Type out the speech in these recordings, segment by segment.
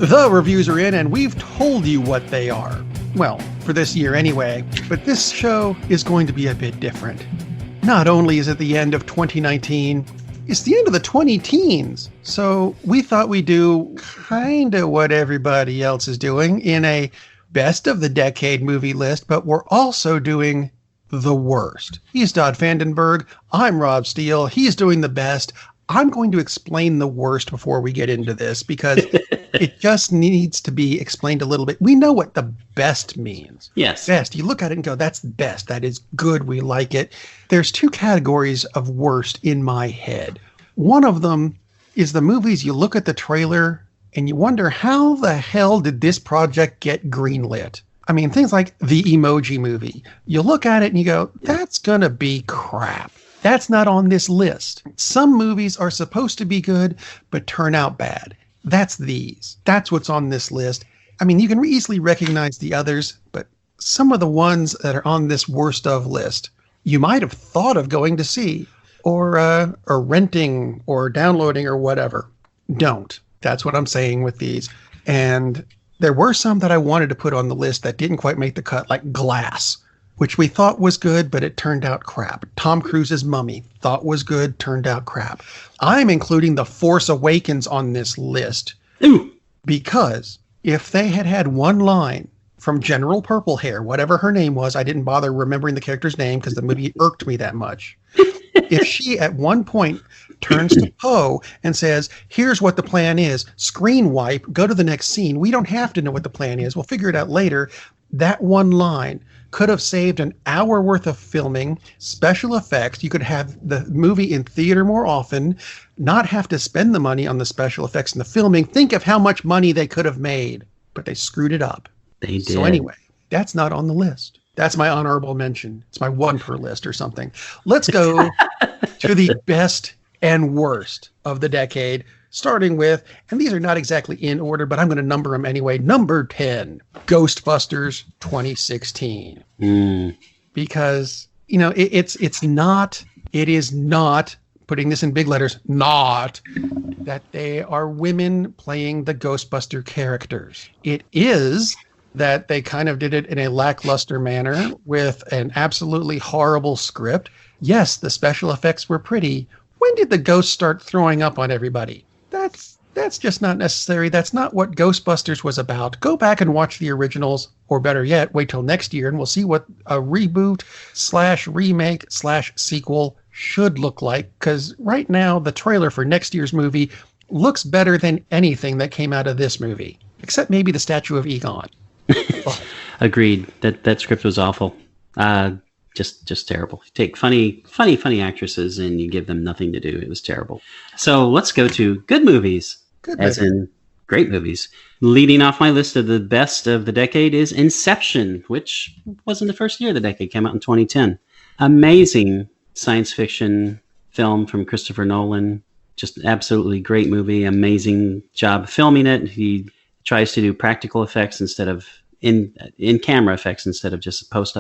The reviews are in, and we've told you what they are. Well, for this year anyway, but this show is going to be a bit different. Not only is it the end of 2019, it's the end of the 20-teens. So we thought we'd do kind of what everybody else is doing in a best of the decade movie list, but we're also doing the worst. He's Dodd Vandenberg. I'm Rob Steele. He's doing the best. I'm going to explain the worst before we get into this because it just needs to be explained a little bit. We know what the best means. Yes. Best. You look at it and go, that's best. That is good. We like it. There's two categories of worst in my head. One of them is the movies you look at the trailer and you wonder, how the hell did this project get greenlit? I mean, things like the Emoji Movie. You look at it and you go, that's going to be crap. That's not on this list. Some movies are supposed to be good, but turn out bad. That's these. That's what's on this list. I mean, you can easily recognize the others, but some of the ones that are on this worst of list, you might have thought of going to see or renting or downloading or whatever. Don't. That's what I'm saying with these. And there were some that I wanted to put on the list that didn't quite make the cut, like Glass, which we thought was good, but it turned out crap. Tom Cruise's Mummy, thought was good, turned out crap. I'm including The Force Awakens on this list. Ooh. Because if they had had one line from General Purple Hair, whatever her name was, I didn't bother remembering the character's name because the movie irked me that much. If she at one point turns to Poe and says, here's what the plan is, screen wipe, go to the next scene. We don't have to know what the plan is. We'll figure it out later. That one line could have saved an hour worth of filming, special effects. You could have the movie in theater more often, not have to spend the money on the special effects and the filming. Think of how much money they could have made, but they screwed it up. They did. So anyway, that's not on the list. That's my honorable mention. It's my one per list or something. Let's go to the best and worst of the decade, starting with, and these are not exactly in order, but I'm going to number them anyway. Number 10, Ghostbusters 2016. Because, you know, it is not, putting this in big letters, not that they are women playing the Ghostbuster characters. It is that they kind of did it in a lackluster manner with an absolutely horrible script. Yes, the special effects were pretty. When did the ghosts start throwing up on everybody? That's just not necessary. That's not what Ghostbusters was about. Go back and watch the originals, or better yet, wait till next year and we'll see what a reboot / remake / sequel should look like. Because right now, the trailer for next year's movie looks better than anything that came out of this movie, except maybe the statue of Egon. Agreed. That script was awful. Just terrible. You take funny actresses and you give them nothing to do. It was terrible. So let's go to good movies, in great movies. Leading off my list of the best of the decade is Inception, which was in the first year of the decade, came out in 2010. Amazing science fiction film from Christopher Nolan. Just absolutely great movie. Amazing job filming it. He tries to do practical effects instead of in camera effects instead of just post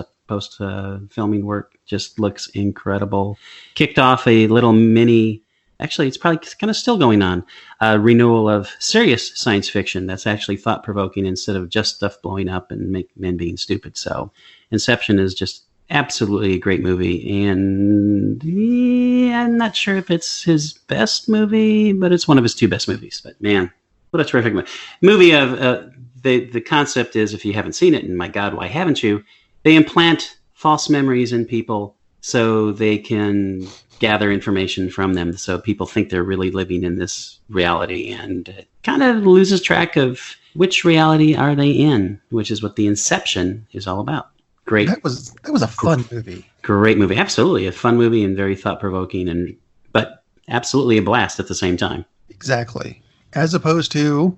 filming work. Just looks incredible. Kicked off a little mini, actually it's probably kind of still going on, renewal of serious science fiction that's actually thought provoking instead of just stuff blowing up and men being stupid. So Inception is just absolutely a great movie, and I'm not sure if it's his best movie, but it's one of his two best movies. But man, what a terrific movie of the concept is, if you haven't seen it, and my God, why haven't you? They implant false memories in people so they can gather information from them. So people think they're really living in this reality, and it kind of loses track of which reality are they in, which is what the Inception is all about. Great. That was a fun movie. Great movie. Absolutely. A fun movie and very thought provoking, but absolutely a blast at the same time. Exactly. As opposed to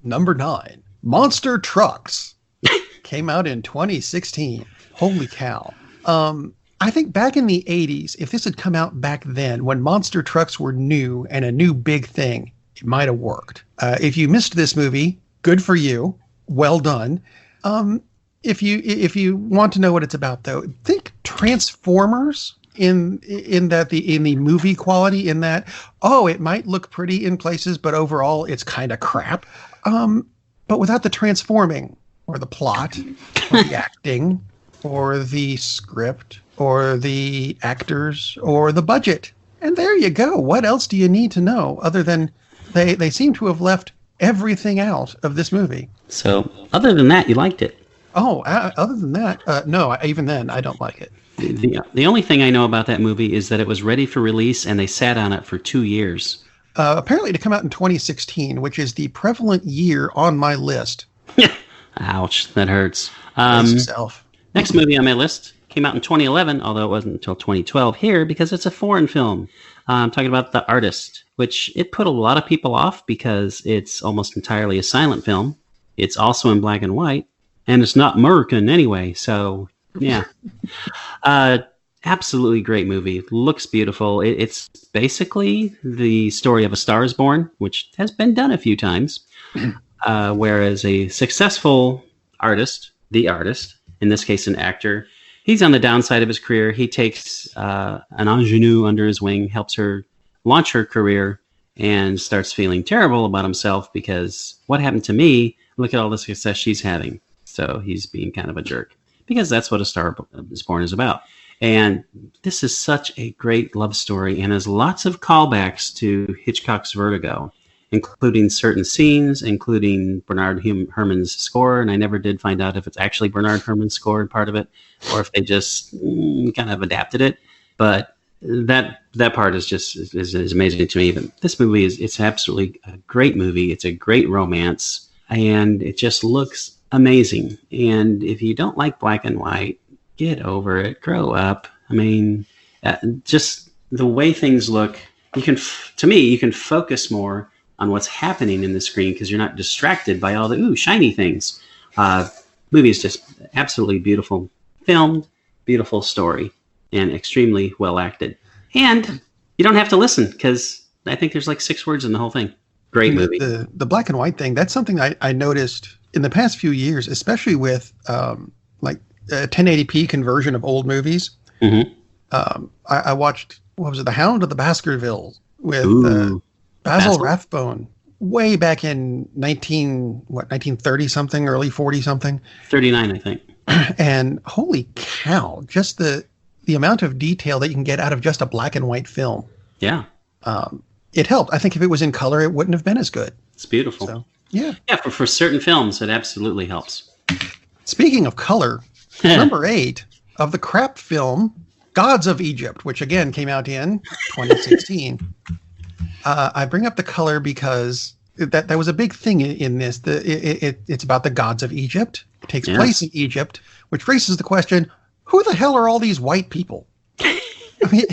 number 9, Monster Trucks. Came out in 2016. Holy cow. I think back in the 80s, if this had come out back then, when monster trucks were new and a new big thing, it might have worked. If you missed this movie, good for you. Well done. If you want to know what it's about, though, think Transformers in the movie quality, in that, oh, it might look pretty in places, but overall it's kind of crap. but without the transforming or the plot or the acting or the script or the actors or the budget. And there you go. What else do you need to know other than they seem to have left everything out of this movie? So, other than that, you liked it. Oh, other than that, no, even then, I don't like it. The only thing I know about that movie is that it was ready for release and they sat on it for 2 years. Apparently to come out in 2016, which is the prevalent year on my list. Ouch, that hurts. Next movie on my list came out in 2011, although it wasn't until 2012 here because it's a foreign film. I'm talking about The Artist, which it put a lot of people off because it's almost entirely a silent film. It's also in black and white, and it's not American anyway, so yeah. Absolutely great movie. Looks beautiful. It's basically the story of A Star is Born, which has been done a few times, whereas a successful artist, the artist, in this case an actor, he's on the downside of his career. He takes an ingenue under his wing, helps her launch her career, and starts feeling terrible about himself because what happened to me? Look at all the success she's having. So he's being kind of a jerk because that's what A Star is Born is about. And this is such a great love story and has lots of callbacks to Hitchcock's Vertigo, including certain scenes, including Bernard Herrmann's score. And I never did find out if it's actually Bernard Herrmann's score in part of it or if they just kind of adapted it. But that part is just is amazing to me. But this movie it's absolutely a great movie. It's a great romance and it just looks amazing. And if you don't like black and white, get over it. Grow up. I mean, just the way things look, you can focus more on what's happening in the screen because you're not distracted by all the shiny things. Movie is just absolutely beautiful filmed, beautiful story, and extremely well acted. And you don't have to listen because I think there's like 6 words in the whole thing. Great movie. The black and white thing, that's something I noticed in the past few years, especially with like a 1080p conversion of old movies. Mm-hmm. I watched, what was it, The Hound of the Baskervilles with Basil Rathbone way back in 1930 something, early 40 something. 39, I think. And holy cow, just the amount of detail that you can get out of just a black and white film. Yeah. It helped. I think if it was in color, it wouldn't have been as good. It's beautiful. So, yeah. Yeah, for certain films, it absolutely helps. Speaking of color, number 8 of the crap film Gods of Egypt, which again came out in 2016. I bring up the color because that was a big thing in this. It's about the gods of Egypt. It takes place in Egypt, which raises the question, who the hell are all these white people? I mean,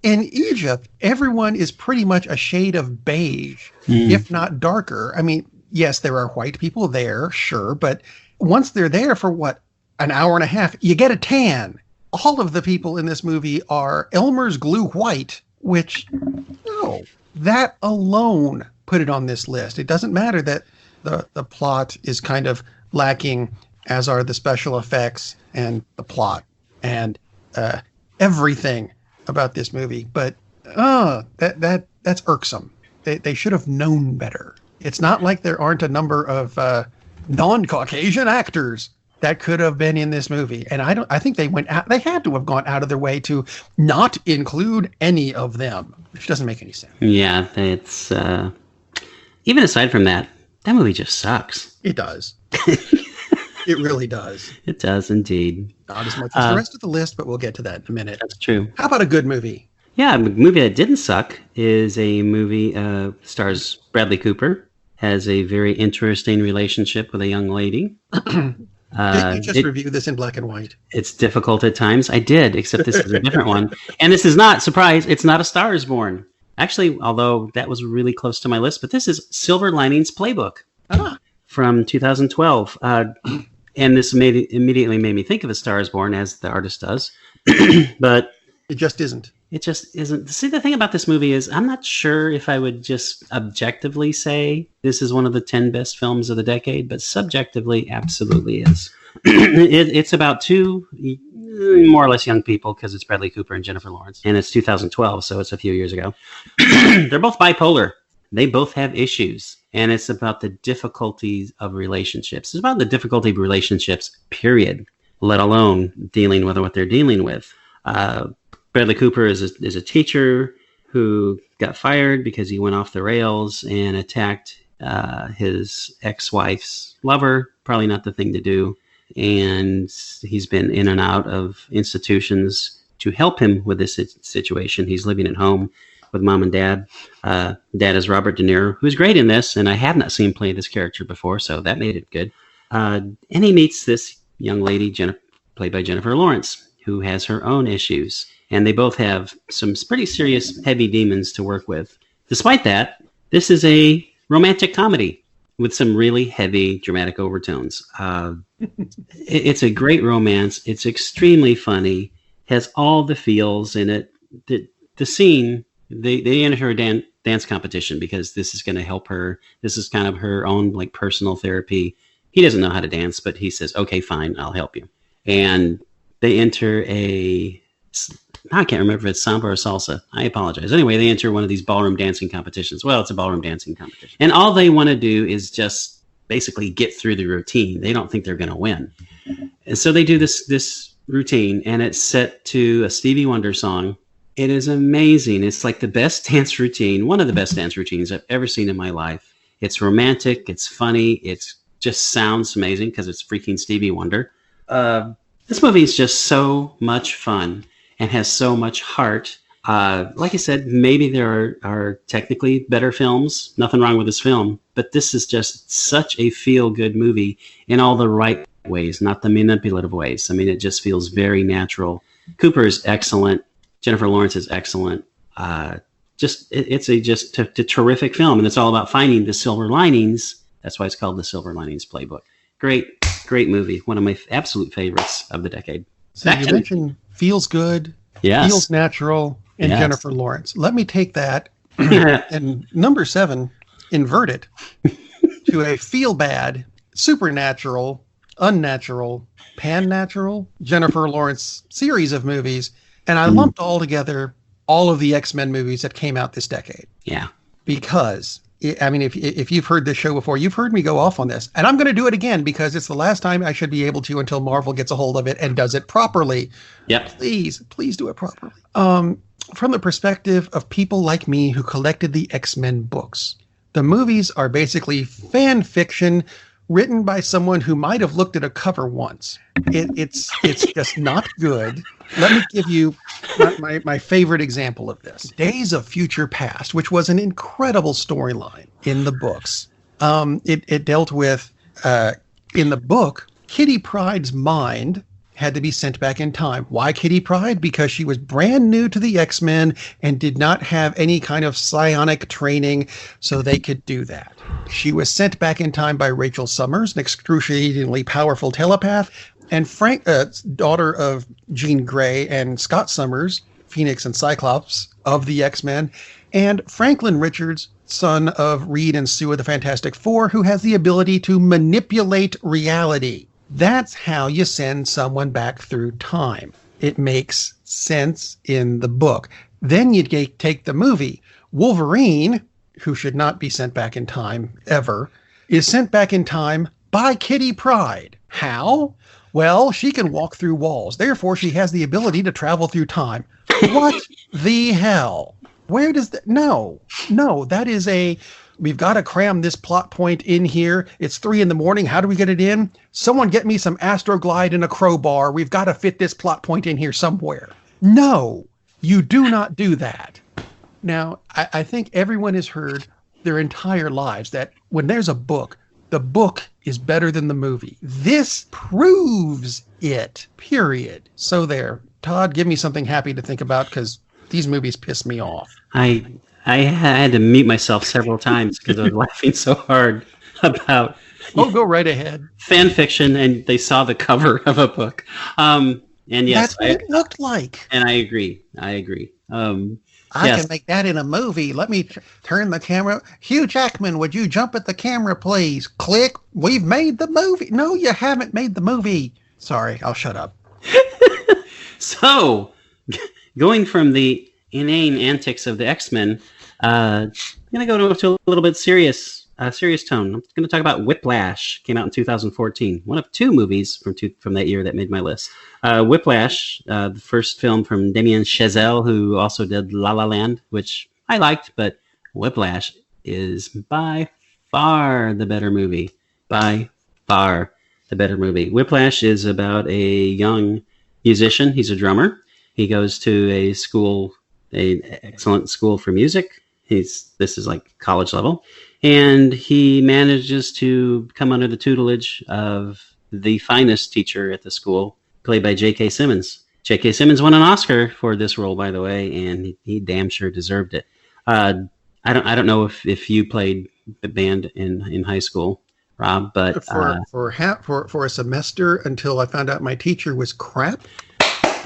in Egypt, everyone is pretty much a shade of beige, if not darker. I mean, yes, there are white people there, sure, but once they're there for an hour and a half, you get a tan. All of the people in this movie are Elmer's glue white, which, no, that alone put it on this list. It doesn't matter that the plot is kind of lacking, as are the special effects and the plot and everything about this movie. But that's irksome. They should have known better. It's not like there aren't a number of non-Caucasian actors that could have been in this movie. And I think they had to have gone out of their way to not include any of them, which doesn't make any sense. Yeah, it's even aside from that movie just sucks. It does. It really does. It does indeed. Not as much as the rest of the list, but we'll get to that in a minute. That's true. How about a good movie? Yeah, a movie that didn't suck is a movie stars Bradley Cooper, has a very interesting relationship with a young lady. Did you just review this in black and white? It's difficult at times. I did, except this is a different one. And this is not, surprise, it's not A Star is Born. Actually, although that was really close to my list, but this is Silver Linings Playbook from 2012. And this immediately made me think of A Star is Born, as the artist does. But it just isn't. It just isn't. See, the thing about this movie is I'm not sure if I would just objectively say this is one of the 10 best films of the decade, but subjectively, absolutely is. It's about 2 more or less young people, because it's Bradley Cooper and Jennifer Lawrence, and it's 2012, so it's a few years ago. They're both bipolar. they both have issues, and it's about the difficulties of relationships. It's about the difficulty of relationships, period, let alone dealing with what they're dealing with. Bradley Cooper is a teacher who got fired because he went off the rails and attacked his ex-wife's lover. Probably not the thing to do. And he's been in and out of institutions to help him with this situation. He's living at home with mom and dad. Dad is Robert De Niro, who's great in this, and I have not seen play this character before, so that made it good. And he meets this young lady, played by Jennifer Lawrence, who has her own issues. And they both have some pretty serious, heavy demons to work with. Despite that, this is a romantic comedy with some really heavy, dramatic overtones. It's a great romance. It's extremely funny. Has all the feels in it. The scene, they enter a dance competition because this is going to help her. This is kind of her own like personal therapy. He doesn't know how to dance, but he says, okay, fine, I'll help you. And they enter I can't remember if it's samba or salsa. I apologize. Anyway, they enter one of these ballroom dancing competitions. Well, it's a ballroom dancing competition. And all they want to do is just basically get through the routine. They don't think they're going to win. And so they do this routine, and it's set to a Stevie Wonder song. It is amazing. It's like the best dance routine, one of the best dance routines I've ever seen in my life. It's romantic. It's funny. It just sounds amazing because it's freaking Stevie Wonder. This movie is just so much fun and has so much heart. Like I said, maybe there are technically better films. Nothing wrong with this film. But this is just such a feel-good movie in all the right ways, not the manipulative ways. I mean, it just feels very natural. Cooper is excellent. Jennifer Lawrence is excellent. It's a terrific film. And it's all about finding the silver linings. That's why it's called The Silver Linings Playbook. Great movie. One of my absolute favorites of the decade. So you mentioned feels good, yes, feels natural, and yes, Jennifer Lawrence. Let me take that and number 7, invert it to a feel bad, supernatural, unnatural, pan-natural Jennifer Lawrence series of movies. And I lumped all together all of the X-Men movies that came out this decade. Yeah. Because I mean, if you've heard this show before, you've heard me go off on this. And I'm going to do it again because it's the last time I should be able to until Marvel gets a hold of it and does it properly. Yep. Please do it properly. From the perspective of people like me who collected the X-Men books, the movies are basically fan fiction written by someone who might have looked at a cover once. It's just not good. Let me give you my favorite example of this. Days of Future Past, which was an incredible storyline in the books. It dealt with, in the book, Kitty Pryde's mind had to be sent back in time. Why Kitty Pryde? Because she was brand new to the X-Men and did not have any kind of psionic training, so they could do that. She was sent back in time by Rachel Summers, an excruciatingly powerful telepath, and Frank, daughter of Jean Grey and Scott Summers, Phoenix and Cyclops of the X-Men, and Franklin Richards, son of Reed and Sue of the Fantastic Four, who has the ability to manipulate reality. That's how you send someone back through time. It makes sense in the book. Then you take the movie. Wolverine, who should not be sent back in time ever, is sent back in time by Kitty Pryde. How? Well, she can walk through walls. Therefore, she has the ability to travel through time. What the hell? Where does that? No, that is we've got to cram this plot point in here. It's 3 a.m. How do we get it in? Someone get me some Astroglide and a crowbar. We've got to fit this plot point in here somewhere. No, you do not do that. Now, I think everyone has heard their entire lives that when there's a book, the book is better than the movie. This proves it, period. So there. Todd, give me something happy to think about because these movies piss me off. I had to mute myself several times because I was laughing so hard about go right ahead. Fan fiction, and they saw the cover of a book. And yes, that's what it looked like. And I agree. I can make that in a movie. Let me turn the camera. Hugh Jackman, would you jump at the camera, please? Click. We've made the movie. No, you haven't made the movie. Sorry, I'll shut up. So, going from the inane antics of the X-Men, I'm going to go to a little bit serious tone. I'm going to talk about Whiplash. Came out in 2014. One of two movies from that year that made my list. Whiplash, the first film from Damien Chazelle, who also did La La Land, which I liked, but Whiplash is by far the better movie. By far the better movie. Whiplash is about a young musician. He's a drummer. He goes to an excellent school for music. This is like college level. And he manages to come under the tutelage of the finest teacher at the school, played by J.K. Simmons. J.K. Simmons won an Oscar for this role, by the way, and he damn sure deserved it. I don't know if you played the band in high school, Rob, but for a semester until I found out my teacher was crap.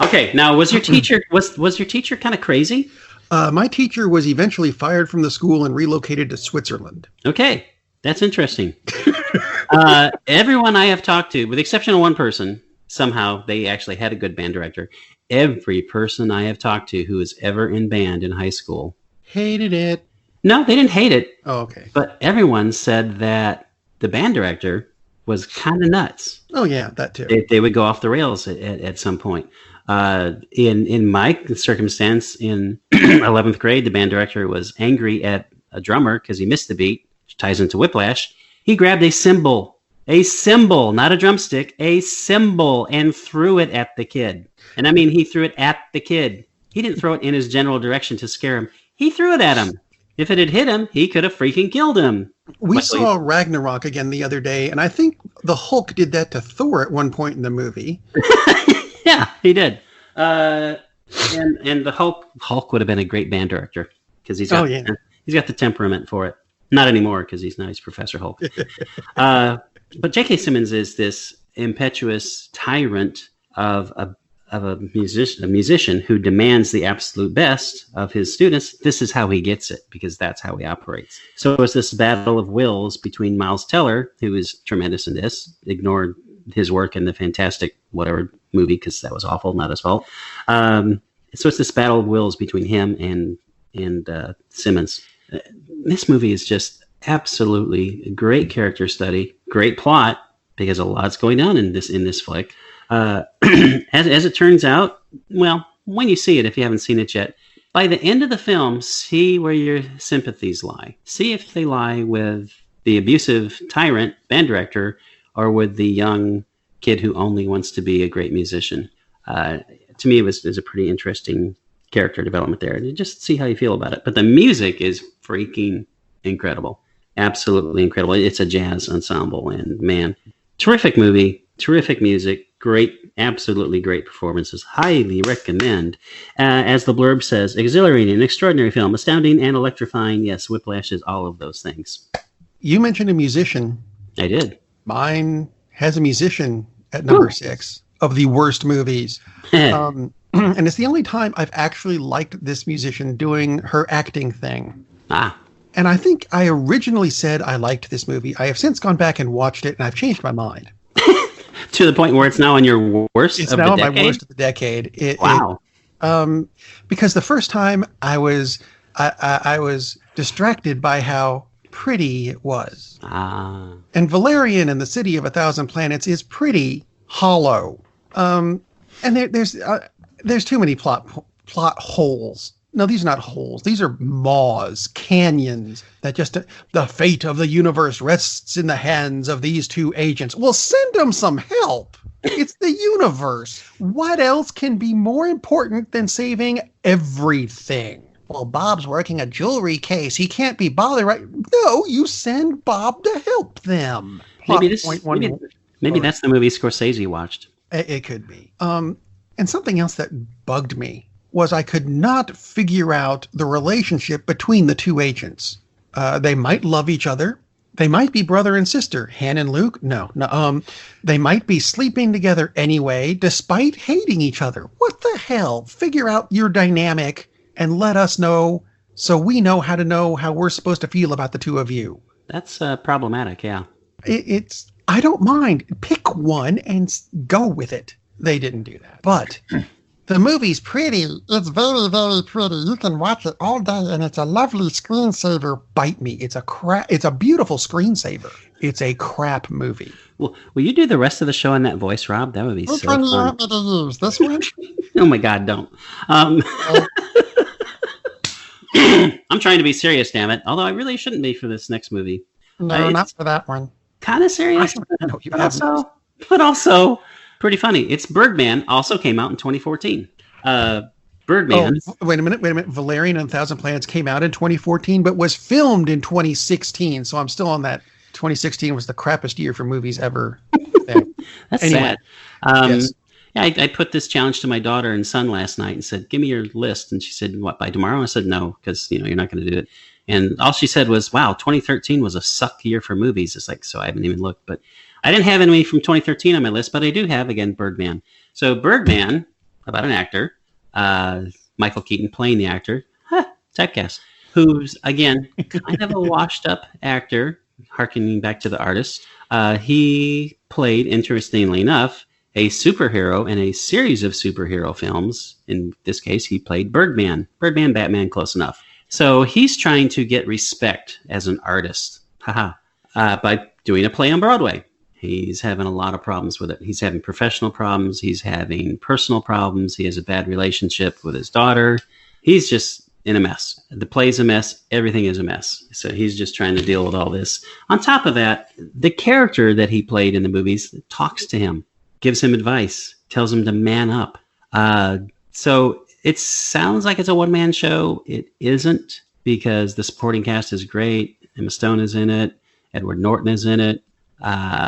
Okay, now was your teacher kind of crazy? My teacher was eventually fired from the school and relocated to Switzerland. Okay, that's interesting. Everyone I have talked to, with the exception of one person, somehow they actually had a good band director. Every person I have talked to who was ever in band in high school hated it. No, they didn't hate it. Oh, okay. But everyone said that the band director was kind of nuts. Oh, yeah, that too. They would go off the rails at some point. In my circumstance, in 11th grade, the band director was angry at a drummer because he missed the beat, which ties into Whiplash. He grabbed a cymbal, not a drumstick, a cymbal, and threw it at the kid. And I mean, he threw it at the kid. He didn't throw it in his general direction to scare him. He threw it at him. If it had hit him, he could have freaking killed him. We saw Ragnarok again the other day, and I think the Hulk did that to Thor at one point in the movie. Yeah, he did. And the Hulk would have been a great band director because he's got the temperament for it. Not anymore because he's Professor Hulk. But J.K. Simmons is this impetuous tyrant of a musician who demands the absolute best of his students. This is how he gets it because that's how he operates. So it was this battle of wills between Miles Teller, who is tremendous in this, ignored his work in the Fantastic whatever movie because that was awful, not his fault. So it's this battle of wills between him and Simmons. This movie is just absolutely a great character study, great plot because a lot's going on in this flick. As it turns out, well, when you see it, if you haven't seen it yet, by the end of the film, see where your sympathies lie. See if they lie with the abusive tyrant band director or with the young kid who only wants to be a great musician. To me, it was a pretty interesting character development there. And just see how you feel about it. But the music is freaking incredible. Absolutely incredible. It's a jazz ensemble. And man, terrific movie, terrific music, great, absolutely great performances. Highly recommend. As the blurb says, exhilarating, extraordinary film, astounding and electrifying. Yes, Whiplash is all of those things. You mentioned a musician. I did. Mine has a musician at number 6 of the worst movies. And it's the only time I've actually liked this musician doing her acting thing. And I think I originally said I liked this movie. I have since gone back and watched it, and I've changed my mind. To the point where it's now on your worst of the decade? It's now on my worst of the decade. Wow. Because the first time I was distracted by how pretty it was. And Valerian and the City of a Thousand Planets is pretty hollow. And there's too many plot holes. No, these are not holes. These are maws, canyons that just the fate of the universe rests in the hands of these two agents. Well, send them some help. It's the universe. What else can be more important than saving everything? Well, Bob's working a jewelry case. He can't be bothered, right? No, you send Bob to help them. Maybe that's the movie Scorsese watched. It could be. And something else that bugged me was I could not figure out the relationship between the two agents. They might love each other. They might be brother and sister. Han and Luke? No. They might be sleeping together anyway, despite hating each other. What the hell? Figure out your dynamic and let us know so we know how we're supposed to feel about the two of you. That's problematic, yeah. I don't mind. Pick one and go with it. They didn't do that. But The movie's pretty. It's very, very pretty. You can watch it all day, and it's a lovely screensaver. Bite me. It's a beautiful screensaver. It's a crap movie. Well, will you do the rest of the show in that voice, Rob? That would be Which so one do you fun. want me to use? This one? Oh my God, don't. I'm trying to be serious, damn it. Although I really shouldn't be for this next movie. No, not for that one. Kind of serious, No, you haven't. but also pretty funny. It's Birdman. Also came out in 2014. Birdman. Oh, wait a minute. Valerian and 1,000 Planets came out in 2014, but was filmed in 2016. So I'm still on that. 2016 was the crappiest year for movies ever. That's anyway, sad. Yes. Yeah, I put this challenge to my daughter and son last night and said, "Give me your list." And she said, "What, by tomorrow?" I said, "No, because you're not going to do it." And all she said was, "Wow, 2013 was a suck year for movies." It's like, so I haven't even looked, but I didn't have any from 2013 on my list, but I do have again Birdman. So Birdman, about an actor, Michael Keaton playing the actor, typecast, who's again kind of a washed-up actor, harkening back to The Artist. He played, interestingly enough, a superhero in a series of superhero films. In this case, he played Birdman. Birdman, Batman, close enough. So he's trying to get respect as an artist, by doing a play on Broadway. He's having a lot of problems with it. He's having professional problems. He's having personal problems. He has a bad relationship with his daughter. He's just in a mess. The play's a mess. Everything is a mess. So he's just trying to deal with all this. On top of that, the character that he played in the movies talks to him, gives him advice, tells him to man up. So it sounds like it's a one-man show. It isn't, because the supporting cast is great. Emma Stone is in it. Edward Norton is in it. I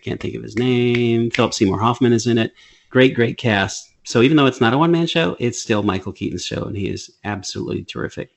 can't think of his name. Philip Seymour Hoffman is in it. Great cast. So even though it's not a one-man show, it's still Michael Keaton's show, and he is absolutely terrific.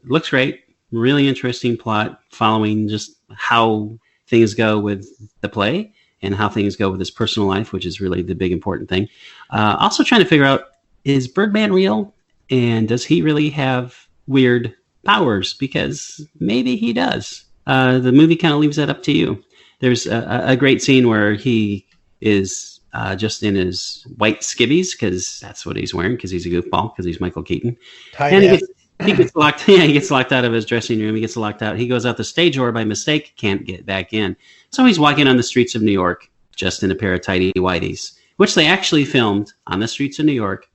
Looks great. Really interesting plot, following just how things go with the play and how things go with his personal life, which is really the big important thing. Also trying to figure out, is Birdman real? And does he really have weird powers? Because maybe he does. The movie kind of leaves that up to you. There's a great scene where he is just in his white skivvies, because that's what he's wearing, because he's a goofball, because he's Michael Keaton. And he gets locked. Yeah, he gets locked out of his dressing room. He gets locked out. He goes out the stage door by mistake, can't get back in. So he's walking on the streets of New York just in a pair of tidy whities, which they actually filmed on the streets of New York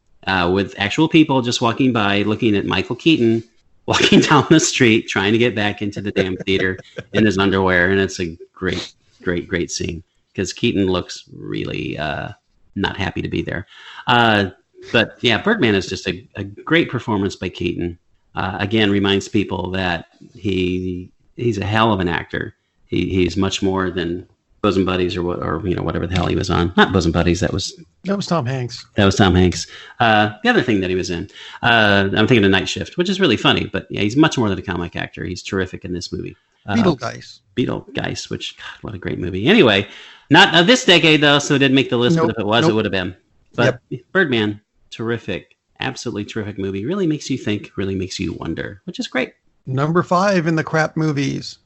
with actual people just walking by, looking at Michael Keaton walking down the street, trying to get back into the damn theater in his underwear. And it's a great scene, because Keaton looks really not happy to be there. But yeah, Birdman is just a great performance by Keaton. Again, reminds people that he's a hell of an actor. He's much more than Bosom Buddies or whatever the hell he was on. Not Bosom Buddies. That was Tom Hanks. That was Tom Hanks. The other thing that he was in, I'm thinking of Night Shift, which is really funny. But yeah, he's much more than a comic actor. He's terrific in this movie. Beetlegeist, which, God, what a great movie. Anyway, not of this decade though, so it didn't make the list. But if it was, it would have been. But Birdman, terrific, absolutely terrific movie. Really makes you think. Really makes you wonder, which is great. Number 5 in the crap movies.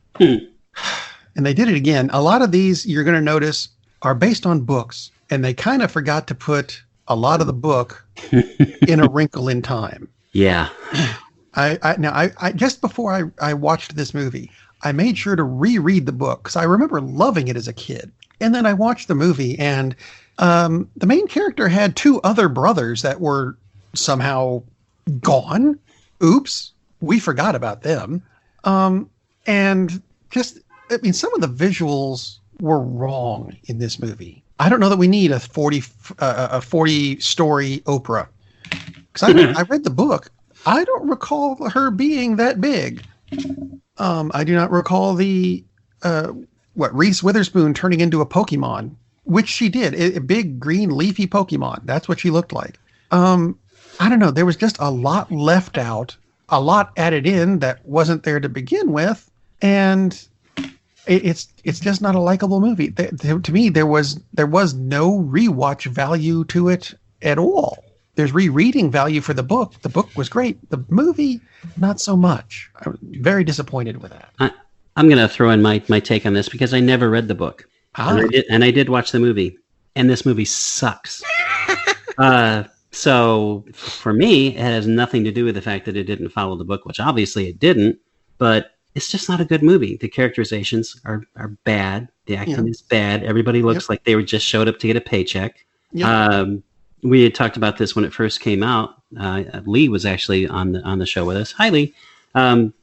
And they did it again. A lot of these, you're going to notice, are based on books, and they kind of forgot to put a lot of the book in A Wrinkle in Time. Yeah. I just before I watched this movie, I made sure to reread the book, because I remember loving it as a kid. And then I watched the movie, and the main character had 2 other brothers that were somehow gone. Oops, we forgot about them. And just, I mean, some of the visuals were wrong in this movie. I don't know that we need a 40-story Oprah. Because I read the book. I don't recall her being that big. I do not recall the Reese Witherspoon turning into a Pokemon, which she did. A big green leafy Pokemon. That's what she looked like. I don't know. There was just a lot left out, a lot added in that wasn't there to begin with, and it's just not a likable movie. To me, there was no rewatch value to it at all. There's rereading value for the book. The book was great. The movie, not so much. I was very disappointed with that. I'm going to throw in my take on this, because I never read the book. And I did watch the movie, and this movie sucks. So for me, it has nothing to do with the fact that it didn't follow the book, which obviously it didn't, but it's just not a good movie. The characterizations are bad. The Yeah. acting is bad. Everybody Yep. looks like they were just showed up to get a paycheck. Yep. We had talked about this when it first came out. Lee was actually on the show with us. Hi, Lee. Um,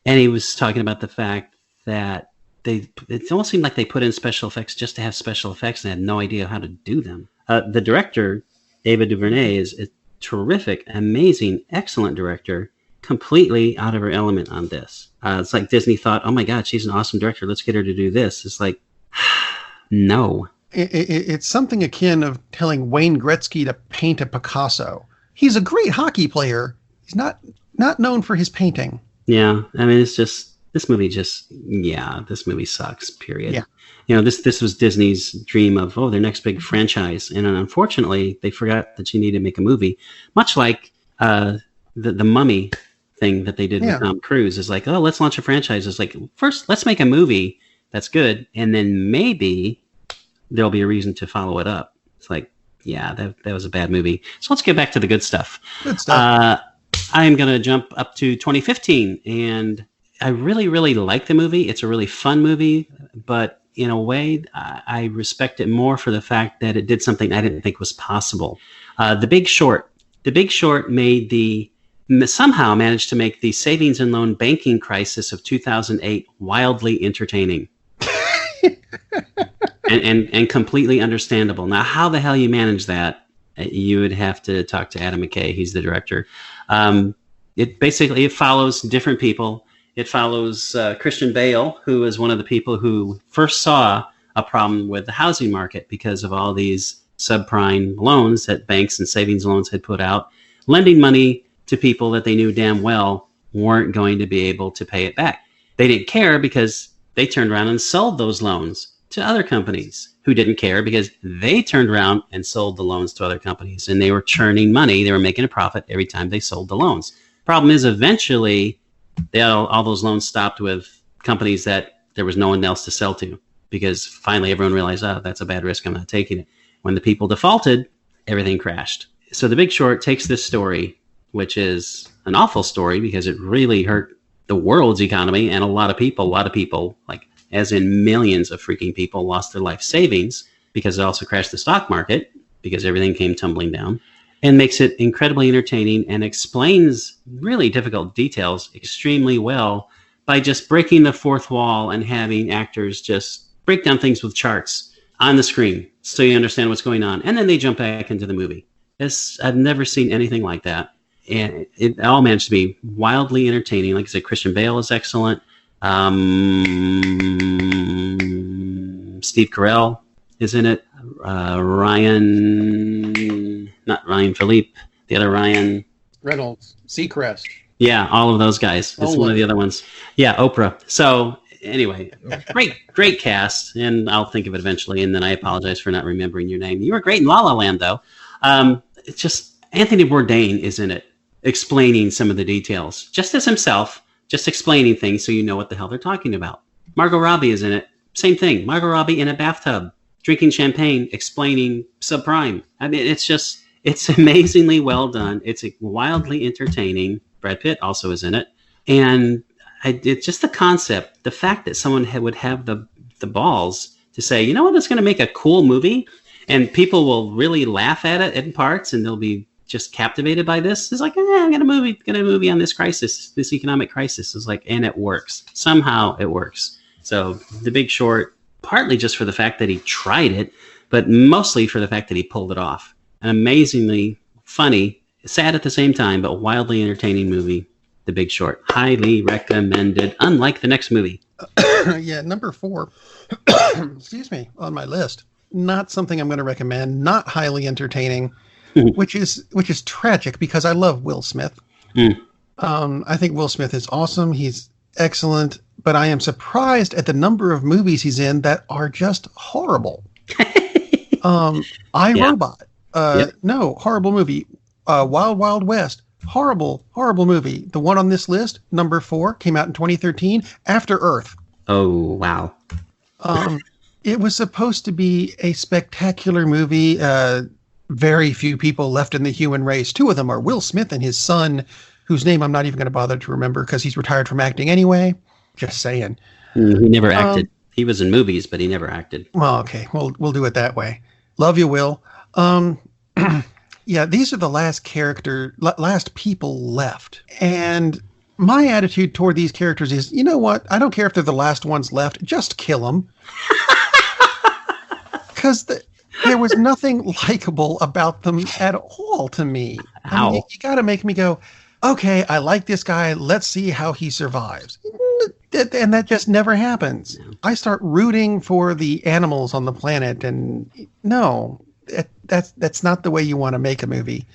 and he was talking about the fact that it almost seemed like they put in special effects just to have special effects and had no idea how to do them. The director, Ava DuVernay, is a terrific, amazing, excellent director, completely out of her element on this. It's like Disney thought, oh my God, she's an awesome director. Let's get her to do this. It's like, no. It's something akin of telling Wayne Gretzky to paint a Picasso. He's a great hockey player. He's not known for his painting. Yeah, I mean, it's just this movie sucks. Period. Yeah. You know, this was Disney's dream of their next big franchise, and unfortunately, they forgot that you need to make a movie, much like the Mummy thing that they did with Tom Cruise. Is like, let's launch a franchise. It's like, first let's make a movie that's good, and then maybe there'll be a reason to follow it up. It's like, yeah, that was a bad movie. So let's get back to the good stuff. Good stuff. I am going to jump up to 2015, and I really, really like the movie. It's a really fun movie, but in a way, I respect it more for the fact that it did something I didn't think was possible. The Big Short. The Big Short somehow managed to make the savings and loan banking crisis of 2008 wildly entertaining. and completely understandable. Now, how the hell you manage that? You would have to talk to Adam McKay. He's the director. It follows different people. It follows Christian Bale, who is one of the people who first saw a problem with the housing market because of all these subprime loans that banks and savings loans had put out, lending money to people that they knew damn well weren't going to be able to pay it back. They didn't care because they turned around and sold those loans to other companies who didn't care because they turned around and sold the loans to other companies, and they were churning money. They were making a profit every time they sold the loans. Problem is, eventually, all those loans stopped with companies that there was no one else to sell to because finally everyone realized, that's a bad risk. I'm not taking it. When the people defaulted, everything crashed. So The Big Short takes this story, which is an awful story because it really hurt the world's economy, and a lot of people, like as in millions of freaking people, lost their life savings because it also crashed the stock market because everything came tumbling down, and makes it incredibly entertaining and explains really difficult details extremely well by just breaking the fourth wall and having actors just break down things with charts on the screen so you understand what's going on. And then they jump back into the movie. I've never seen anything like that. And it all managed to be wildly entertaining. Like I said, Christian Bale is excellent. Steve Carell is in it. Not Ryan Philippe, the other Ryan Reynolds, Seacrest. Yeah, all of those guys. It's one of the other ones. Yeah, Oprah. So anyway, great cast, and I'll think of it eventually. And then I apologize for not remembering your name. You were great in La La Land, though. It's just Anthony Bourdain is in it, explaining some of the details, just as himself, just explaining things so you know what the hell they're talking about. Margot Robbie is in it. Same thing. Margot Robbie in a bathtub, drinking champagne, explaining subprime. I mean, it's amazingly well done. It's wildly entertaining. Brad Pitt also is in it. And it's just the concept, the fact that someone would have the balls to say, you know what, it's going to make a cool movie and people will really laugh at it in parts and they'll be just captivated by this. It's like, I got a movie on this crisis, this economic crisis. It's like, and it works. Somehow it works. So The Big Short, partly just for the fact that he tried it, but mostly for the fact that he pulled it off. An amazingly funny, sad at the same time, but wildly entertaining movie, The Big Short. Highly recommended, unlike the next movie. Yeah, number 4, excuse me, on my list. Not something I'm going to recommend, not highly entertaining, which is tragic because I love Will Smith. I think Will Smith is awesome. He's excellent, but I am surprised at the number of movies he's in that are just horrible. iRobot. No, horrible movie. Wild Wild West. Horrible movie. The one on this list, number 4, came out in 2013, After Earth. Oh, wow. It was supposed to be a spectacular movie, very few people left in the human race. Two of them are Will Smith and his son, whose name I'm not even going to bother to remember because he's retired from acting anyway. Just saying. He never acted. He was in movies, but he never acted. Well, okay. We'll do it that way. Love you, Will. Yeah, these are the last people left. And my attitude toward these characters is, you know what? I don't care if they're the last ones left. Just kill them. Because there was nothing likable about them at all to me. I mean, you got to make me go, okay, I like this guy. Let's see how he survives. And that just never happens. Yeah. I start rooting for the animals on the planet, and no, that's not the way you want to make a movie.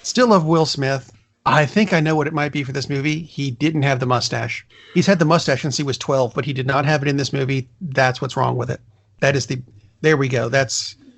Still love Will Smith. I think I know what it might be for this movie. He didn't have the mustache. He's had the mustache since he was 12, but he did not have it in this movie. That's what's wrong with it. There we go.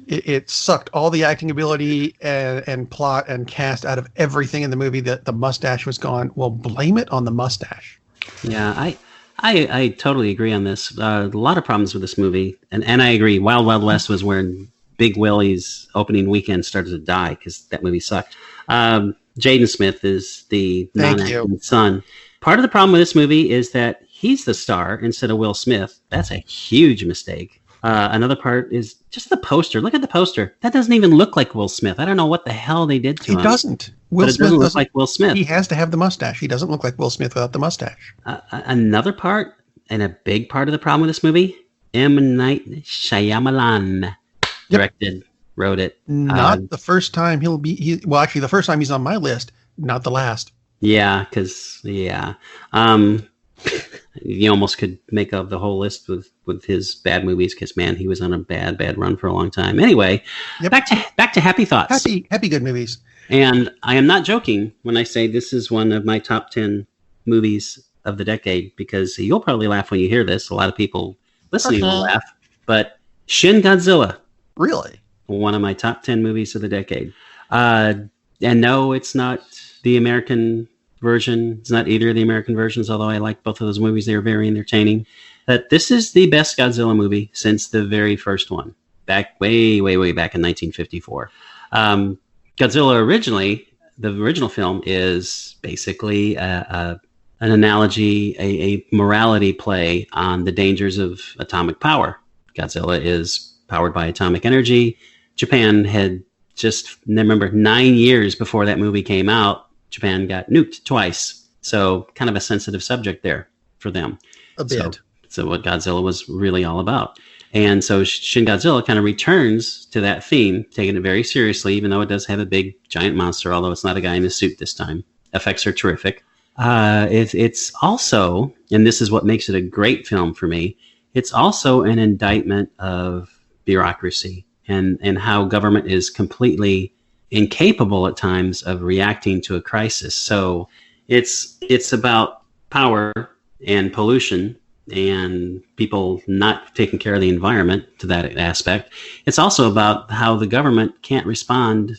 It sucked all the acting ability and plot and cast out of everything in the movie. That the mustache was gone. Well, blame it on the mustache. Yeah, I totally agree on this. A lot of problems with this movie, and I agree. Wild Wild West was when Big Willie's opening weekend started to die because that movie sucked. Jaden Smith is the non-acting son. Part of the problem with this movie is that he's the star instead of Will Smith. That's a huge mistake. Another part is just the poster. Look at the poster. That doesn't even look like Will Smith. I don't know what the hell they did to him. He doesn't. Will Smith doesn't look like Will Smith. He has to have the mustache. He doesn't look like Will Smith without the mustache. Another part, and a big part of the problem with this movie, M. Night Shyamalan directed, wrote it. Not the first time actually, the first time he's on my list, not the last. Yeah, because, you almost could make up the whole list with his bad movies because, man, he was on a bad run for a long time. Anyway, back to Happy Thoughts. Happy good movies. And I am not joking when I say this is one of my top 10 movies of the decade, because you'll probably laugh when you hear this. A lot of people listening will laugh. But Shin Godzilla. Really? One of my top 10 movies of the decade. And no, it's not the American version. It's not either of the American versions, although I like both of those movies. They were very entertaining. But this is the best Godzilla movie since the very first one, back way back in 1954. Godzilla originally, the original film is basically an analogy, a morality play on the dangers of atomic power. Godzilla is powered by atomic energy. Japan had just, remember, 9 years before that movie came out, Japan got nuked twice. So kind of a sensitive subject there for them. A bit. So what Godzilla was really all about. And so Shin Godzilla kind of returns to that theme, taking it very seriously, even though it does have a big giant monster, although it's not a guy in a suit this time. Effects are terrific. It's also, and this is what makes it a great film for me, it's also an indictment of bureaucracy and how government is completely incapable at times of reacting to a crisis. So it's about power and pollution and people not taking care of the environment to that aspect. It's also about how the government can't respond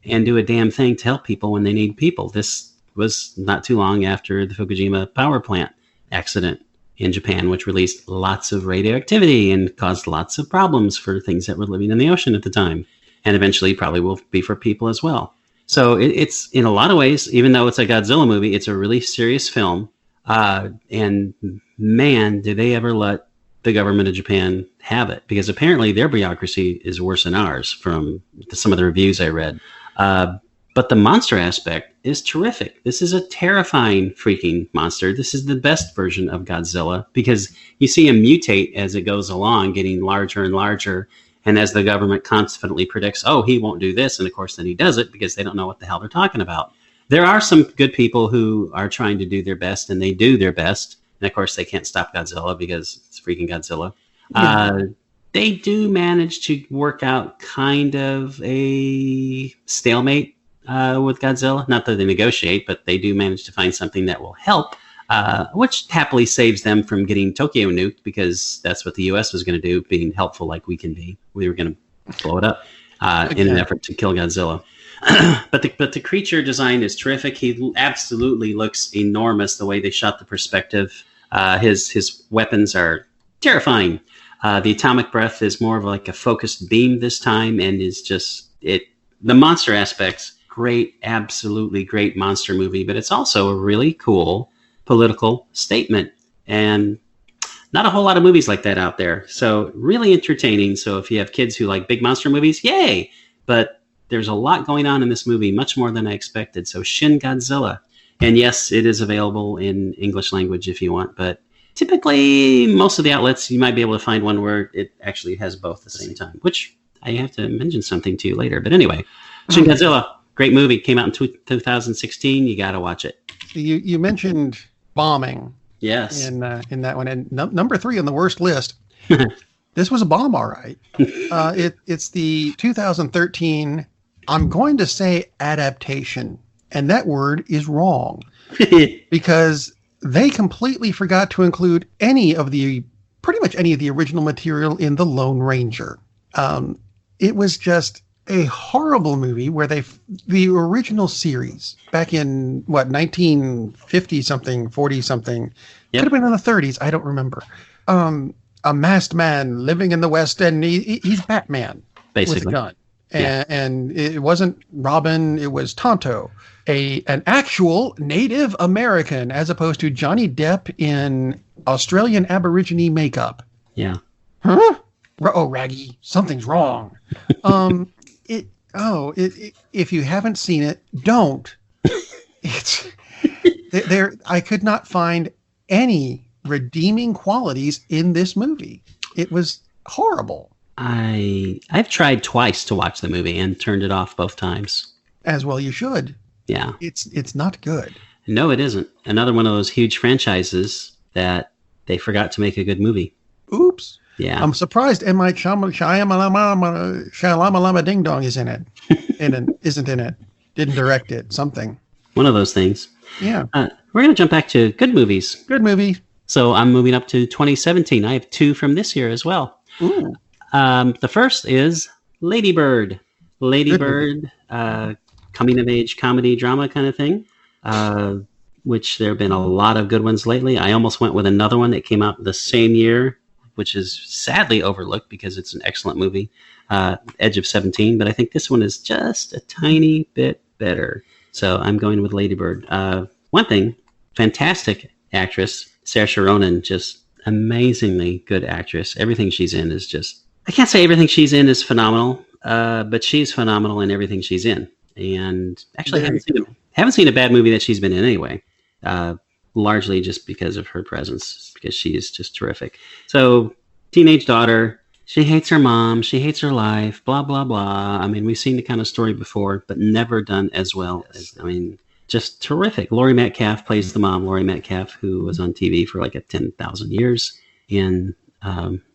and do a damn thing to help people when they need people. This was not too long after the Fukushima power plant accident in Japan, which released lots of radioactivity and caused lots of problems for things that were living in the ocean at the time, and eventually probably will be for people as well. So it's, in a lot of ways, even though it's a Godzilla movie, it's a really serious film. And man, did they ever let the government of Japan have it, because apparently their bureaucracy is worse than ours from some of the reviews I read. But the monster aspect is terrific. This is a terrifying freaking monster. This is the best version of Godzilla because you see him mutate as it goes along, getting larger and larger. And as the government confidently predicts, oh, he won't do this. And of course, then he does it because they don't know what the hell they're talking about. There are some good people who are trying to do their best, and they do their best. And of course, they can't stop Godzilla because it's freaking Godzilla. Yeah. They do manage to work out kind of a stalemate with Godzilla. Not that they negotiate, but they do manage to find something that will help, which happily saves them from getting Tokyo nuked, because that's what the U.S. was going to do, being helpful like we can be. We were going to blow it up in an effort to kill Godzilla. But the creature design is terrific. He absolutely looks enormous the way they shot the perspective. His weapons are terrifying. The atomic breath is more of like a focused beam this time, and is just The monster aspects, great, absolutely great monster movie, but it's also a really cool political statement. And not a whole lot of movies like that out there. So really entertaining. So if you have kids who like big monster movies, yay! But there's a lot going on in this movie, much more than I expected. So Shin Godzilla. And yes, it is available in English language if you want, but typically most of the outlets, you might be able to find one where it actually has both at the same time, which I have to mention something to you later. But anyway, Shin Godzilla, great movie. Came out in 2016. You got to watch it. You mentioned bombing. Yes. In that one. And number 3 on the worst list. This was a bomb, all right. It's the 2013, I'm going to say adaptation. And that word is wrong. Because they completely forgot to include pretty much any of the original material in The Lone Ranger. It was just a horrible movie where the original series back in 1950 something, 40 something, could have been in the 30s. I don't remember. A masked man living in the West End. He's Batman basically with a gun. And it wasn't Robin. It was Tonto, an actual Native American, as opposed to Johnny Depp in Australian Aborigine makeup. Yeah. Huh? Oh, Raggy, something's wrong. If you haven't seen it, don't. It's there. I could not find any redeeming qualities in this movie. It was horrible. I've tried twice to watch the movie and turned it off both times. As well you should. Yeah. It's not good. No, it isn't. Another one of those huge franchises that they forgot to make a good movie. Oops. Yeah. I'm surprised M. Night Shyamalan Ding Dong is in it. Isn't in it. Didn't direct it. Something. One of those things. Yeah. We're going to jump back to good movies. Good movie. So I'm moving up to 2017. I have 2 from this year as well. Ooh. The first is Lady Bird. Lady Bird, coming of age comedy drama kind of thing, which there have been a lot of good ones lately. I almost went with another one that came out the same year, which is sadly overlooked because it's an excellent movie, Edge of 17. But I think this one is just a tiny bit better. So I'm going with Lady Bird. One thing, fantastic actress, Saoirse Ronan, just amazingly good actress. Everything she's in is just, I can't say everything she's in is phenomenal, but she's phenomenal in everything she's in. And actually, I haven't seen a bad movie that she's been in anyway, largely just because of her presence, because she is just terrific. So, teenage daughter, she hates her mom, she hates her life, blah, blah, blah. I mean, we've seen the kind of story before, but never done as well as, just terrific. Laurie Metcalf plays the mom, Laurie Metcalf, who was on TV for like 10,000 years in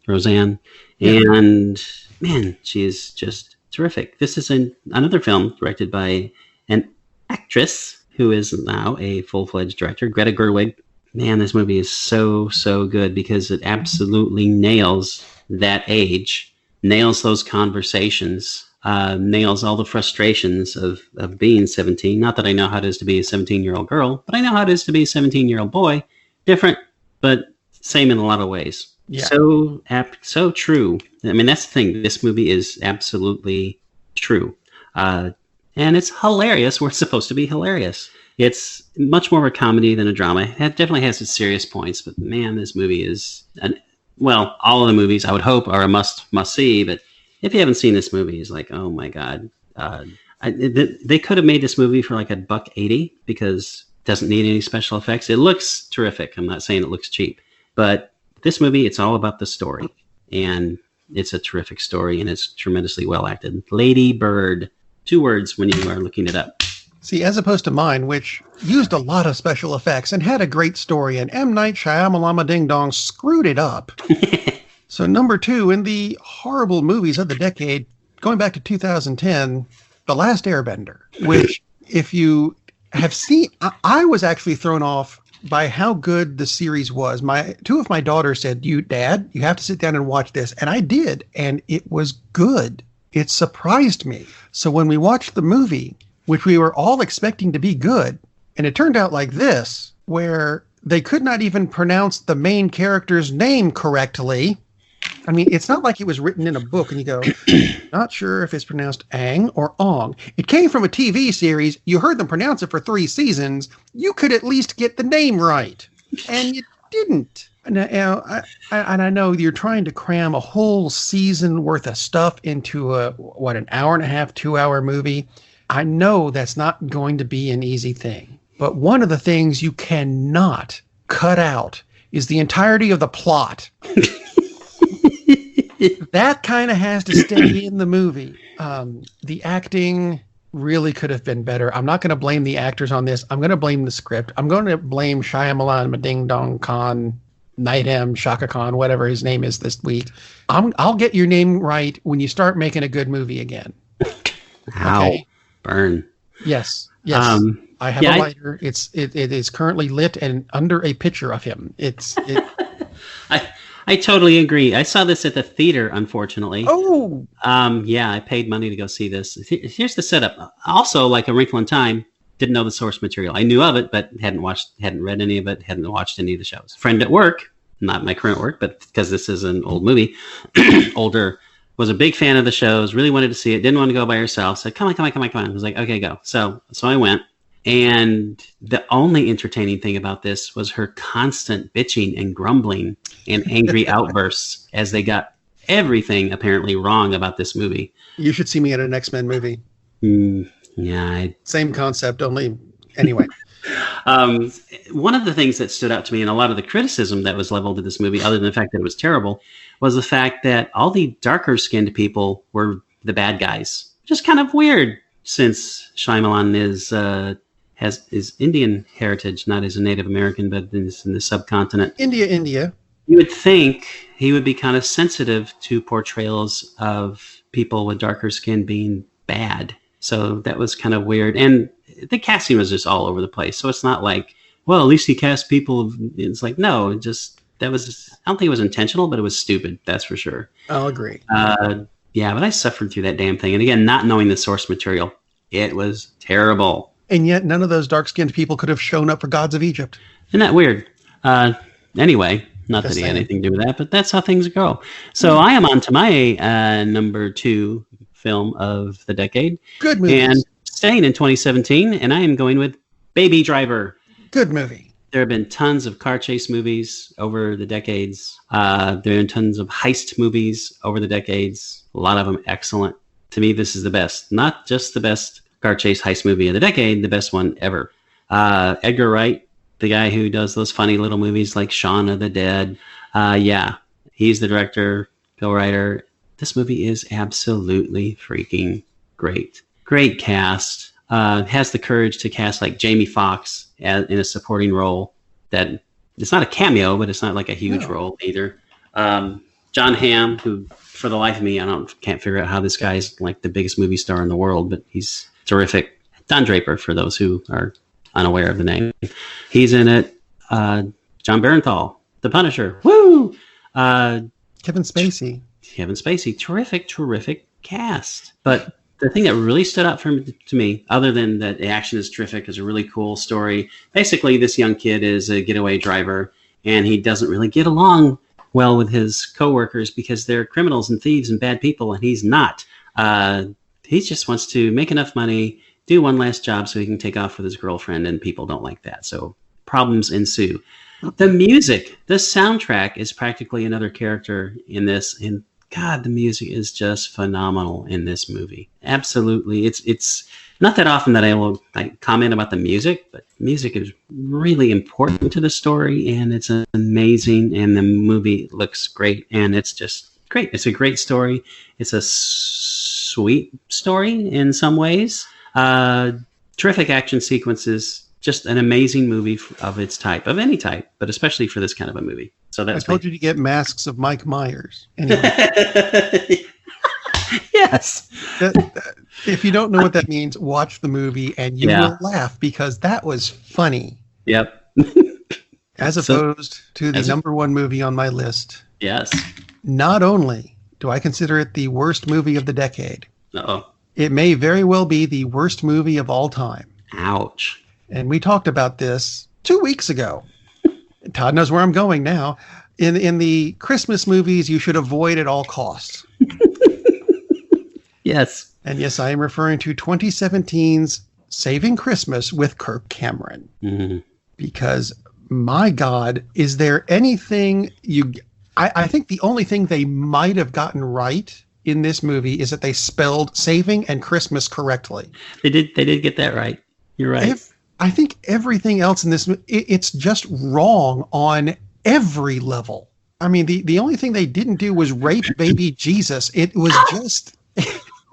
Roseanne. And man, she is just terrific. This is another film directed by an actress who is now a full-fledged director, Greta Gerwig. Man, this movie is so, so good because it absolutely nails that age, nails those conversations, nails all the frustrations of being 17. Not that I know how it is to be a 17-year-old girl, but I know how it is to be a 17-year-old boy. Different, but same in a lot of ways. Yeah. So apt, so true. I mean, that's the thing. This movie is absolutely true. And it's hilarious where it's supposed to be hilarious. It's much more of a comedy than a drama. It definitely has its serious points, but man, this movie is, all of the movies I would hope are a must see, but if you haven't seen this movie, it's like, oh my God. They could have made this movie for like $1.80 because it doesn't need any special effects. It looks terrific. I'm not saying it looks cheap, but this movie, it's all about the story, and it's a terrific story, and it's tremendously well acted. Lady Bird, 2 words when you are looking it up. See, as opposed to mine, which used a lot of special effects and had a great story, and M. Night Shyamalan Ding Dong screwed it up. So number 2 in the horrible movies of the decade, going back to 2010, The Last Airbender, which if you have seen, I was actually thrown off by how good the series was. 2 of my daughters said, Dad, you have to sit down and watch this. And I did. And it was good. It surprised me. So when we watched the movie, which we were all expecting to be good, and it turned out like this, where they could not even pronounce the main character's name correctly. I mean, it's not like it was written in a book and you go, not sure if it's pronounced Ang or Ong. It came from a TV series. You heard them pronounce it for 3 seasons. You could at least get the name right. And you didn't. And I know you're trying to cram a whole season worth of stuff into an hour and a half, 2-hour movie. I know that's not going to be an easy thing. But one of the things you cannot cut out is the entirety of the plot. That kind of has to stay in the movie. The acting really could have been better. I'm not going to blame the actors on this. I'm going to blame the script. I'm going to blame Shyamalan, Mading Dong Khan, Night M, Shaka Khan, whatever his name is this week. I'll get your name right when you start making a good movie again. Ow. Okay? Burn. Yes. I have a lighter. It is currently lit and under a picture of him. I totally agree. I saw this at the theater, unfortunately. Oh. Yeah, I paid money to go see this. Here's the setup. Also, like A Wrinkle in Time, didn't know the source material. I knew of it, but hadn't read any of it, hadn't watched any of the shows. Friend at work, not my current work, but because this is an old movie, older, was a big fan of the shows, really wanted to see it, didn't want to go by herself, said, come on. I was like, okay, go. So I went. And the only entertaining thing about this was her constant bitching and grumbling and angry outbursts as they got everything apparently wrong about this movie. You should see me at an X-Men movie. Yeah. Same concept, only anyway. One of the things that stood out to me and a lot of the criticism that was leveled at this movie, other than the fact that it was terrible, was the fact that all the darker skinned people were the bad guys. Just kind of weird since Shyamalan has Indian heritage, not as a Native American, but is in the subcontinent. India. You would think he would be kind of sensitive to portrayals of people with darker skin being bad. So that was kind of weird. And the casting was just all over the place. So it's not like, well, at least he cast people. It's like, no, I don't think it was intentional, but it was stupid. That's for sure. I'll agree. Yeah, but I suffered through that damn thing. And again, not knowing the source material, it was terrible. And yet none of those dark-skinned people could have shown up for Gods of Egypt. Isn't that weird? Anyway, not that he had anything to do with that, but that's how things go. So I am on to my number 2 film of the decade. Good movie. And staying in 2017, and I am going with Baby Driver. Good movie. There have been tons of car chase movies over the decades. There have been tons of heist movies over the decades. A lot of them excellent. To me, this is the best. Not just the best car chase heist movie of the decade, the best one ever. Edgar Wright, the guy who does those funny little movies like Shaun of the Dead. Yeah, he's the director, co-writer. This movie is absolutely freaking great. Great cast. Has the courage to cast like Jamie Foxx in a supporting role. That it's not a cameo, but it's not like a huge role either. John Hamm, who for the life of me, can't figure out how this guy's like the biggest movie star in the world, but he's terrific. Don Draper, for those who are unaware of the name. He's in it. John Barenthal, The Punisher. Woo! Kevin Spacey. Terrific cast. But the thing that really stood out to me, other than that the action is terrific, is a really cool story. Basically, this young kid is a getaway driver, and he doesn't really get along well with his coworkers because they're criminals and thieves and bad people, and he's not. He just wants to make enough money, do one last job so he can take off with his girlfriend, and people don't like that. So problems ensue. The music, the soundtrack is practically another character in this, and God, the music is just phenomenal in this movie. Absolutely. It's not that often that I will comment about the music, but music is really important to the story, and it's amazing, and the movie looks great, and it's just great. It's a great story. It's a sweet story in some ways. Terrific action sequences. Just an amazing movie of its type, of any type, but especially for this kind of a movie. So that's I told you to get Masks of Mike Myers. Anyway. Yes. If you don't know what that means, watch the movie and you will laugh because that was funny. Yep. As opposed to the number 1 movie on my list. Yes. Not only do I consider it the worst movie of the decade, uh-oh, it may very well be the worst movie of all time. Ouch. And we talked about this 2 weeks ago. Todd knows where I'm going now. In the Christmas movies, you should avoid at all costs. Yes. And yes, I am referring to 2017's Saving Christmas with Kirk Cameron. Mm-hmm. Because, my God, is there anything I think the only thing they might have gotten right in this movie is that they spelled saving and Christmas correctly. They did get that right. You're right. I think everything else in this, it's just wrong on every level. I mean, the only thing they didn't do was rape baby Jesus. It was just...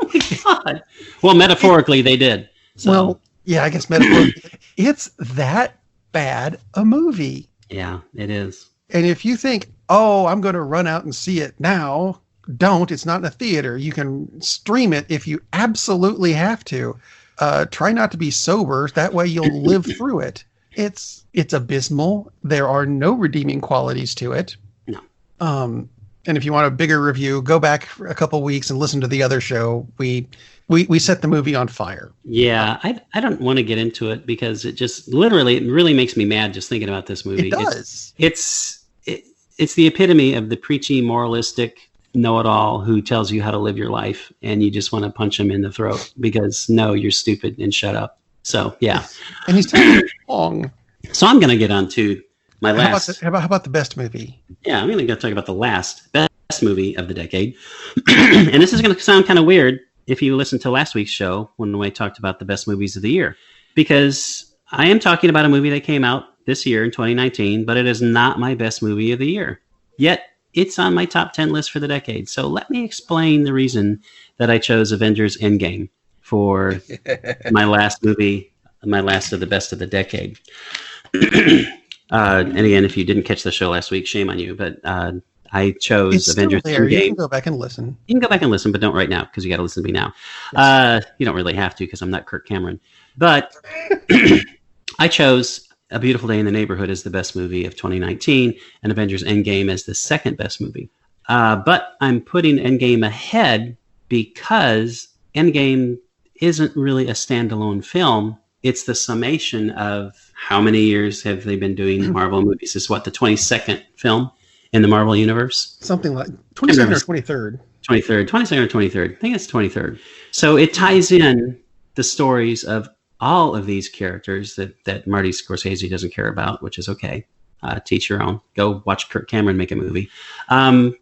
Oh my God. Well, metaphorically, they did. So. Well, yeah, I guess metaphorically. It's that bad a movie. Yeah, it is. And if you think, oh, I'm going to run out and see it now, don't. It's not in a theater. You can stream it if you absolutely have to. Try not to be sober. That way you'll live through it. It's abysmal. There are no redeeming qualities to it. No. And if you want a bigger review, go back for a couple weeks and listen to the other show. We set the movie on fire. Yeah, I don't want to get into it because it really makes me mad just thinking about this movie. It does. It's the epitome of the preachy, moralistic know-it-all who tells you how to live your life, and you just want to punch him in the throat because, no, you're stupid and shut up. So, yeah. And he's telling you wrong. So I'm going to get on to my last... How about the best movie? Yeah, I'm going to go talk about the last best movie of the decade. And this is going to sound kind of weird if you listened to last week's show when I talked about the best movies of the year. Because I am talking about a movie that came out this year in 2019, but it is not my best movie of the year. Yet, it's on my top 10 list for the decade. So let me explain the reason that I chose Avengers Endgame for my last movie, my last of the best of the decade. And again, if you didn't catch the show last week, shame on you. But I chose Avengers Endgame. You can go back and listen. You can go back and listen, but don't right now because you got to listen to me now. Yes. You don't really have to because I'm not Kirk Cameron. But I chose A Beautiful Day in the Neighborhood as the best movie of 2019 and Avengers Endgame as the second best movie. But I'm putting Endgame ahead because Endgame isn't really a standalone film. It's the summation of how many years have they been doing Marvel movies? This is what, the 22nd film in the Marvel universe? Something like 22nd or 23rd. 22nd or 23rd. I think it's 23rd. So it ties in the stories of all of these characters that Marty Scorsese doesn't care about, which is okay. Teach your own. Go watch Kirk Cameron make a movie. And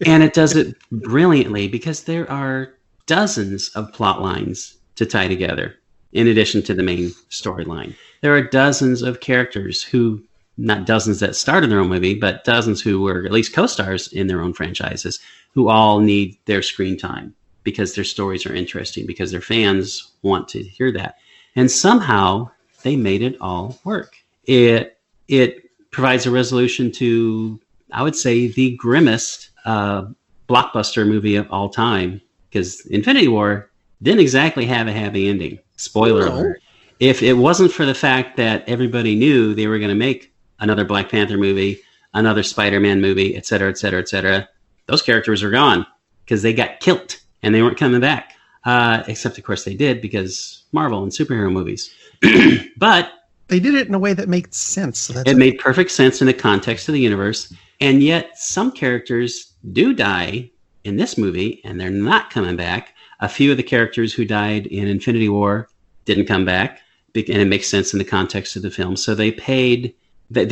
it does it brilliantly because there are dozens of plot lines to tie together in addition to the main storyline. There are dozens of characters who, not dozens that started their own movie, but dozens who were at least co-stars in their own franchises who all need their screen time because their stories are interesting, because their fans want to hear that. And somehow they made it all work. It provides a resolution to, I would say, the grimmest blockbuster movie of all time, because Infinity War didn't exactly have a happy ending. Spoiler alert. If it wasn't for the fact that everybody knew they were going to make another Black Panther movie, another Spider-Man movie, et cetera, et cetera, et cetera, those characters are gone because they got killed and they weren't coming back. Except, of course, they did because Marvel and superhero movies. But they did it in a way that made sense. So it made perfect sense in the context of the universe. And yet some characters do die in this movie and they're not coming back. A few of the characters who died in Infinity War didn't come back. And it makes sense in the context of the film. So they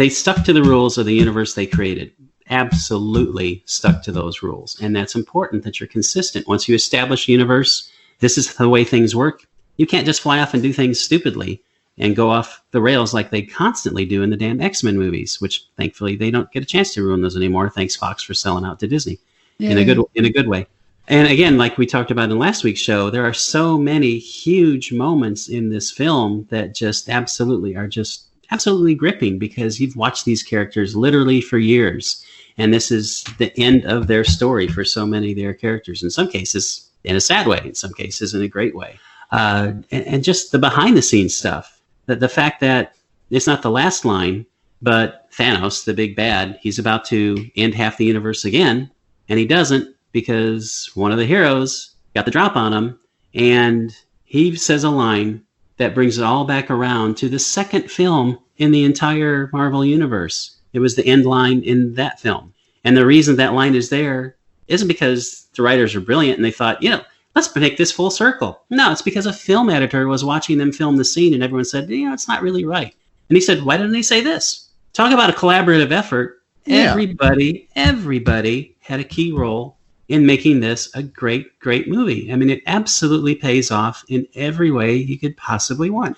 stuck to the rules of the universe they created. Absolutely stuck to those rules. And that's important that you're consistent. Once you establish a universe, this is the way things work. You can't just fly off and do things stupidly and go off the rails like they constantly do in the damn X-Men movies, which thankfully they don't get a chance to ruin those anymore. Thanks, Fox, for selling out to Disney. Yay. In a good way. And again, like we talked about in last week's show, there are so many huge moments in this film that just absolutely gripping because you've watched these characters literally for years. And this is the end of their story for so many of their characters. In some cases, in a sad way. In some cases, in a great way. And just the behind-the-scenes stuff. The fact that it's not the last line, but Thanos, the big bad, he's about to end half the universe again. And he doesn't because one of the heroes got the drop on him. And he says a line that brings it all back around to the second film in the entire Marvel universe It was the end line in that film. And the reason that line is there isn't because the writers are brilliant and they thought, let's make this full circle. No, it's because a film editor was watching them film the scene and everyone said, it's not really right. And he said, why didn't they say this? Talk about a collaborative effort. Yeah. Everybody had a key role in making this a great, great movie. I mean, it absolutely pays off in every way you could possibly want.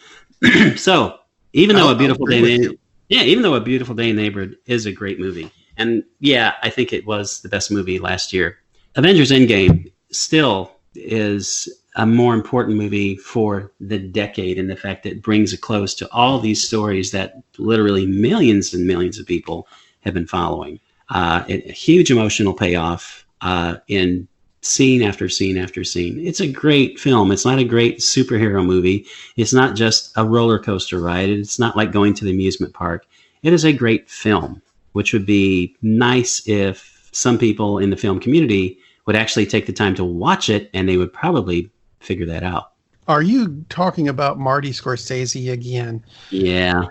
So, even though A Beautiful Day in the Neighborhood is a great movie, and yeah, I think it was the best movie last year. Avengers Endgame still is a more important movie for the decade in the fact that it brings a close to all these stories that literally millions and millions of people have been following. A huge emotional payoff in scene after scene after scene. It's a great film. It's not a great superhero movie. It's not just a roller coaster ride. It's not like going to the amusement park. It is a great film, which would be nice if some people in the film community would actually take the time to watch it, and they would probably figure that out. Are you talking about Marty Scorsese again? Yeah.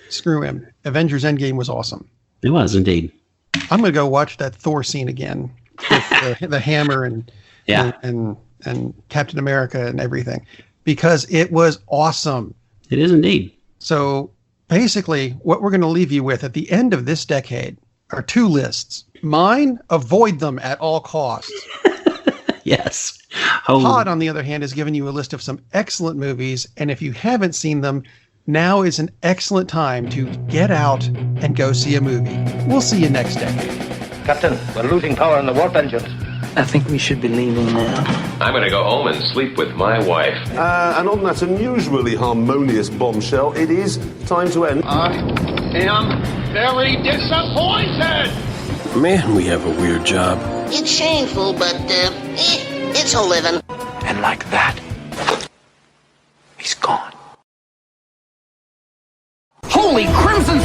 Screw him. Avengers Endgame was awesome. It was indeed. I'm going to go watch that Thor scene again with the hammer and Captain America and everything, because it was awesome. It is indeed. So basically, what we're going to leave you with at the end of this decade are two lists. Mine, avoid them at all costs. Yes. Todd, on the other hand, has given you a list of some excellent movies, and if you haven't seen them, now is an excellent time to get out and go see a movie. We'll see you next decade. Captain, we're losing power in the warp engines. I think we should be leaving now. I'm going to go home and sleep with my wife. And on that unusually harmonious bombshell, it is time to end. I am very disappointed! Man, we have a weird job. It's shameful, but, it's a living. And like that, he's gone. Holy crimson